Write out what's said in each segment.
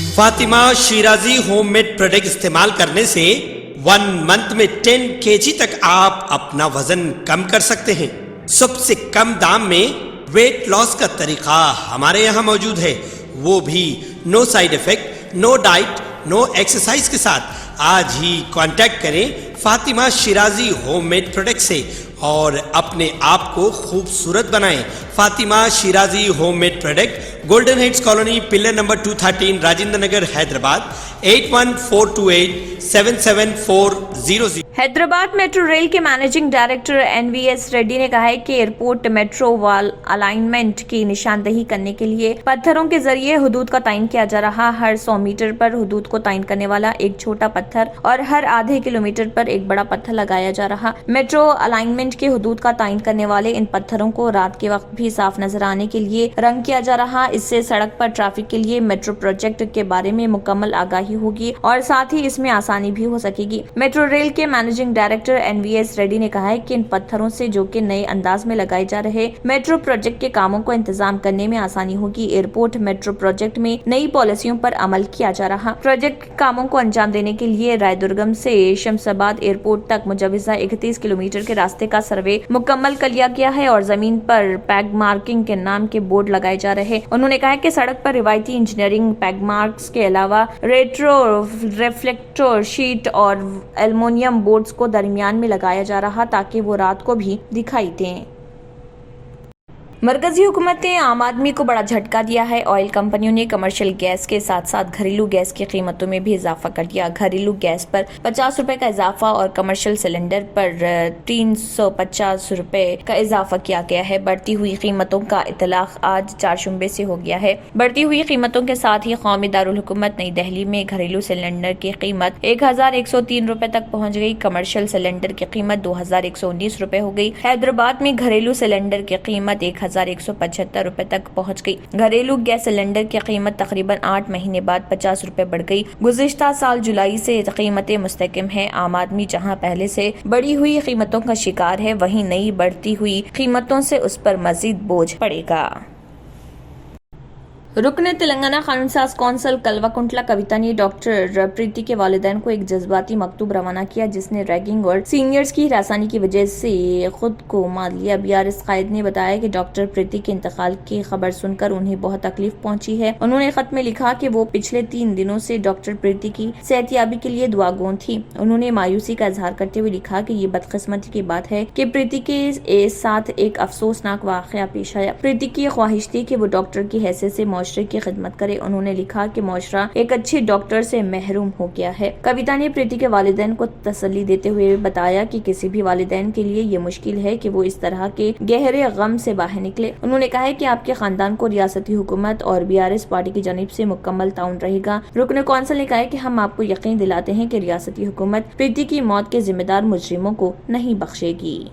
Fatima Shirazi homemade product استعمال کرنے سے 1 منتھ میں 10 kg تک آپ اپنا وزن کم کر سکتے ہیں۔ سب سے کم دام میں ویٹ لاس کا طریقہ ہمارے یہاں موجود ہے، وہ بھی no side effect, no diet, no exercise کے ساتھ۔ آج ہی کانٹیکٹ کریں Fatima Shirazi homemade product سے اور اپنے آپ کو خوبصورت بنائیں۔ Fatima Shirazi homemade product, golden heights colony, pillar number 213، Rajendra Nagar, Hyderabad 8142877400۔ Hyderabad metro rail کے مینیجنگ ڈائریکٹر NVS ریڈی نے کہا ہے کہ ایئرپورٹ میٹرو وال الائنمنٹ کی نشاندہی کرنے کے لیے پتھروں کے ذریعے حدود کا تعین کیا جا رہا۔ ہر 100 میٹر پر حدود کو تعین کرنے والا ایک چھوٹا پتھر اور ہر آدھے کلومیٹر پر ایک بڑا پتھر لگایا جا رہا۔ میٹرو الائنمنٹ کے حدود کا تعین کرنے والے ان پتھروں کو رات کے وقت بھی صاف نظر آنے کے لیے رنگ کیا جا رہا۔ اس سے سڑک پر ٹریفک کے لیے میٹرو پروجیکٹ کے بارے میں مکمل آگاہی ہوگی اور ساتھ ہی اس میں آسانی بھی ہو سکے گی۔ میٹرو ریل کے مینیجنگ ڈائریکٹر NVS ریڈی نے کہا ہے کہ ان پتھروں سے جو کہ نئے انداز میں لگائے جا رہے میٹرو پروجیکٹ کے کاموں کو انتظام کرنے میں آسانی ہوگی۔ ایئرپورٹ میٹرو پروجیکٹ میں نئی پالیسیوں پر عمل کیا جا رہا۔ پروجیکٹ کاموں کو انجام دینے کے لیے رائے درگم سے شمس آباد ایئرپورٹ تک مجوزہ 31 کلومیٹر کے راستے کا سروے مکمل کر لیا گیا ہے اور زمین پر پیگ مارکنگ کے نام کے بورڈ لگائے جا رہے۔ انہوں نے کہا کہ سڑک پر روایتی انجینئرنگ پیگ مارکس کے علاوہ ریٹرو ریفلیکٹر شیٹ اور ایلومینیم بورڈز کو درمیان میں لگایا جا رہا تاکہ وہ رات کو بھی دکھائی دیں۔ مرکزی حکومت نے عام آدمی کو بڑا جھٹکا دیا ہے۔ آئل کمپنیوں نے کمرشل گیس کے ساتھ ساتھ گھریلو گیس کی قیمتوں میں بھی اضافہ کر دیا۔ گھریلو گیس پر 50 روپے کا اضافہ اور کمرشل سلنڈر پر 350 روپے کا اضافہ کیا گیا ہے۔ بڑھتی ہوئی قیمتوں کا اطلاق آج چہارشنبے سے ہو گیا ہے۔ بڑھتی ہوئی قیمتوں کے ساتھ ہی قومی دارالحکومت نئی دہلی میں گھریلو سلنڈر کی قیمت 1103 روپے تک پہنچ گئی۔ کمرشل سلنڈر کی قیمت 2119 روپے ہو گئی۔ حیدرآباد میں گھریلو سلنڈر کی قیمت 1175 روپے تک پہنچ گئی۔ گھریلو گیس سلنڈر کی قیمت تقریباً 8 مہینے بعد 50 روپے بڑھ گئی۔ گزشتہ سال جولائی سے قیمتیں مستحکم ہیں۔ عام آدمی جہاں پہلے سے بڑھی ہوئی قیمتوں کا شکار ہے، وہیں نئی بڑھتی ہوئی قیمتوں سے اس پر مزید بوجھ پڑے گا۔ رکن تلنگانہ قانون ساز کونسل کلوا کنٹلا کویتا نے ڈاکٹر پریتی کے والدین کو ایک جذباتی مکتوب روانہ کیا جس نے ریگنگ اور سینئرز کی ہراسانی کی وجہ سے خود کو مار لیا۔ BRS قائد نے بتایا کہ ڈاکٹر پریتی کے انتقال کی خبر سن کر انہیں بہت تکلیف پہنچی ہے۔ انہوں نے خط میں لکھا کہ وہ پچھلے 3 دنوں سے ڈاکٹر پریتی کی صحت یابی کے لیے دعا گو تھی۔ انہوں نے مایوسی کا اظہار کرتے ہوئے لکھا کہ یہ بدقسمتی کی بات ہے کہ پریتی کے ساتھ ایک افسوسناک واقعہ پیش آیا۔ پریتی کی خواہش تھی کہ وہ ڈاکٹر کی حیثیت سے معاشرے کی خدمت کرے۔ انہوں نے لکھا کہ معاشرہ ایک اچھے ڈاکٹر سے محروم ہو گیا ہے۔ کویتا نے پریتی کے والدین کو تسلی دیتے ہوئے بتایا کہ کسی بھی والدین کے لیے یہ مشکل ہے کہ وہ اس طرح کے گہرے غم سے باہر نکلے۔ انہوں نے کہا کہ آپ کے خاندان کو ریاستی حکومت اور BRS پارٹی کی جانب سے مکمل تعاون رہے گا۔ رکن کونسل نے کہا کہ ہم آپ کو یقین دلاتے ہیں کہ ریاستی حکومت پریتی کی موت کے ذمہ دار مجرموں کو نہیں بخشے گی۔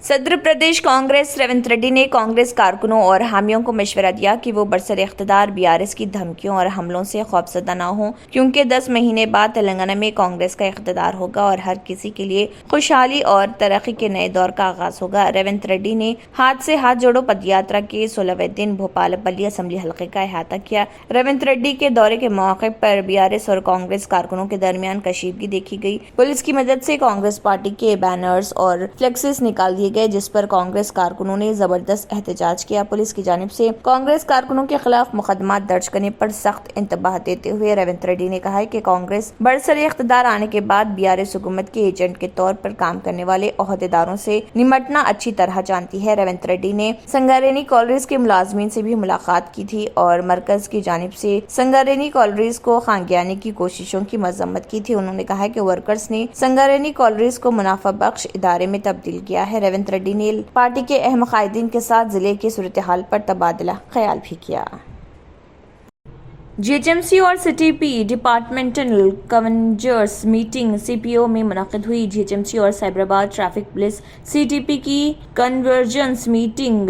صدر پردیش کانگریس ریونت ریڈی نے کانگریس کارکنوں اور حامیوں کو مشورہ دیا کہ وہ برسر اقتدار BRS کی دھمکیوں اور حملوں سے خوفزدہ نہ ہوں، کیونکہ 10 مہینے بعد تلنگانہ میں کانگریس کا اقتدار ہوگا اور ہر کسی کے لیے خوشحالی اور ترقی کے نئے دور کا آغاز ہوگا۔ ریونت ریڈی نے ہاتھ سے ہاتھ جوڑو پد یاترا کے 16ویں دن بھوپال بلی اسمبلی حلقے کا احاطہ کیا۔ ریونت ریڈی کے دورے کے موقع پر BRS اور کانگریس کارکنوں کے درمیان کشیدگی دیکھی گئی۔ پولیس کی مدد سے کانگریس پارٹی کے بینرز اور فلیکسز نکال دیے گئے جس پر کانگریس کارکنوں نے زبردست احتجاج کیا۔ پولیس کی جانب سے کانگریس کارکنوں کے خلاف مقدمات درج کرنے پر سخت انتباہ دیتے ہوئے ریونت ریڈی نے کہا کہ کانگریس برسر اقتدار آنے کے بعد BRS حکومت کے ایجنٹ کے طور پر کام کرنے والے عہدیداروں سے نمٹنا اچھی طرح جانتی ہے۔ ریونت ریڈی نے سنگاریڈی کالریز کے ملازمین سے بھی ملاقات کی تھی اور مرکز کی جانب سے سنگاریڈی کالریز کو خانگیانے کی کوششوں کی مذمت کی تھی۔ انہوں نے کہا کہ ورکرز نے سنگاریڈی کالریز کو منافع بخش ادارے میں تبدیل کیا ہے۔ ریونت ریڈی نے پارٹی کے اہم قائدین کے ساتھ ضلع کی صورتحال پر تبادلہ خیال بھی کیا۔ GHMC اور CTP departmental convergence meeting CPO میں منعقد ہوئی۔ GHMC اور سائبرآباد ٹریفک پولیس CTP کی کنورجنس میٹنگ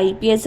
IPS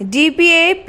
DPAP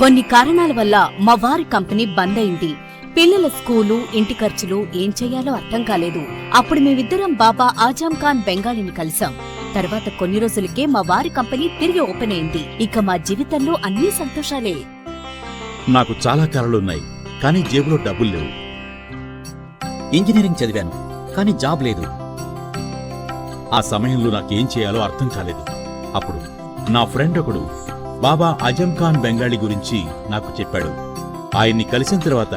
కొన్ని కారణాల వల్ల మా వారి కంపెనీ బంద్ అయింది. పిల్లల స్కూలు, ఇంటి ఖర్చులు ఏం చెయ్యాలో అర్థం కాలేదు. అప్పుడు మేమిద్దరం బాబా ఆజం ఖాన్ బెంగాలీని కలిసాం. తర్వాత కొన్ని రోజులకే మా వారి కంపెనీ తిరిగి ఓపెన్ అయింది. ఇక మా జీవితంలో అన్ని సంతోషాలే. నాకు చాలా కలలున్నాయి, కానీ జేబులో డబ్బులు లేవు. ఇంజనీరింగ్ చదివాను, కానీ జాబ్ లేదు. ఆ సమయంలో నాకేం చేయాలో అర్థం కాలేదు. అప్పుడు నా ఫ్రెండ్ ఒకడు బాబా అజం ఖాన్ బెంగాలీ గురించి నాకు చెప్పాడు. ఆయన్ని కలిసిన తర్వాత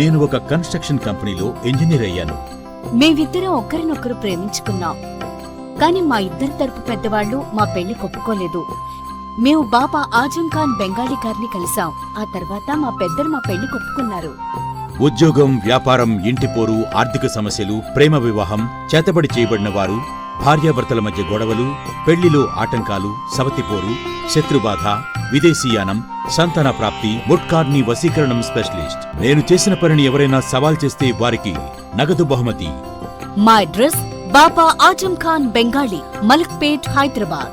నేను ఒక కన్స్ట్రక్షన్ కంపెనీలో ఇంజనీర్ అయ్యాను. మేమిద్దరం ఒకరినొకరు ప్రేమించుకున్నాం. కాని మా ఇద్దరి తరపు పెద్దవాళ్లు మా పెళ్లి ఒప్పుకోలేదు. మేము బాబా ఆజం ఖాన్ బెంగాలీ గారిని కలిసాం. ఆ తర్వాత మా పెద్దలు మా పెళ్లి ఒప్పుకున్నారు. ఉద్యోగం, వ్యాపారం, ఇంటిపోరు, ఆర్థిక సమస్యలు, ప్రేమ వివాహం, చేతబడి చేయబడిన వారు, భార్యాభర్తల మధ్య గొడవలు, పెళ్లిలో ఆటంకాలు, సవతిపోరు, శత్రుబాధ, విదేశీయానం, సంతాన ప్రాప్తి, ముట్కార్ని వశీకరణం స్పెషలిస్ట్. నేను చేసిన పనిని ఎవరైనా సవాల్ చేస్తే వారికి నగదు బహుమతి. మా అడ్రస్ బాబా Azam Khan Bengali, Malakpet, Hyderabad.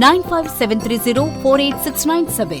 9573048697।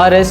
RS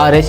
RS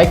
X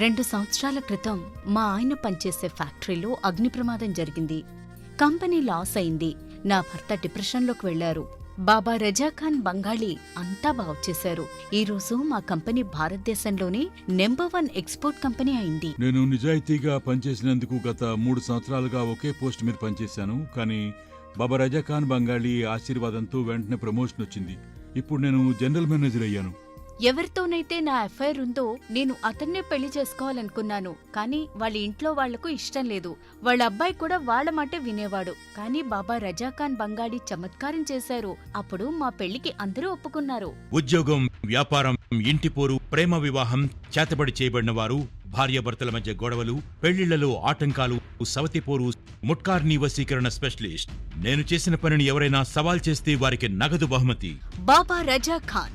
2 సంవత్సరాల క్రితం మా ఆయన పనిచేసే ఫ్యాక్టరీలో అగ్ని ప్రమాదం జరిగింది. కంపెనీ లాస్ అయింది. నా భర్త డిప్రెషన్లోకి వెళ్లారు. బాబా రజాఖాన్ బంగాళీ అంతా బాగు చేశారు. ఈ రోజు మా కంపెనీ భారతదేశంలోనే నెంబర్ 1 ఎక్స్పోర్ట్ కంపెనీ అయింది. నేను నిజాయితీగా పనిచేసినందుకు గత 3 సంవత్సరాలుగా ఒకే పోస్ట్ మీద పనిచేశాను. కానీ బాబా రజాఖాన్ బంగాళీ ఆశీర్వాదంతో వెంటనే ప్రమోషన్ వచ్చింది. ఇప్పుడు నేను జనరల్ మేనేజర్ అయ్యాను. ఎవరితోనైతే నా అఫైర్ ఉందో నేను అతన్నే పెళ్లి చేసుకోవాలనుకున్నాను. కానీ వాళ్ళ ఇంట్లో వాళ్లకు ఇష్టం లేదు. వాళ్ళ అబ్బాయి కూడా వాళ్ళ మాటే వినేవాడు. కానీ బాబా రజాఖాన్ బంగాళీ చమత్కారం చేశారు. అప్పుడు మా పెళ్లికి అందరూ ఒప్పుకున్నారు. ఉద్యోగం, వ్యాపారం, ఇంటిపోరు, ప్రేమ వివాహం, చేతబడి చేయబడిన వారు, భార్యాభర్తల మధ్య గొడవలు, పెళ్లిళ్లలో ఆటంకాలు, సవతిపోరు, ముట్కార్నీ వశీకరణ స్పెషలిస్ట్. నేను చేసిన పనిని ఎవరైనా సవాల్ చేస్తే వారికి నగదు బహుమతి. బాబా రజాఖాన్,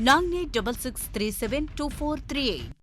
9866372438।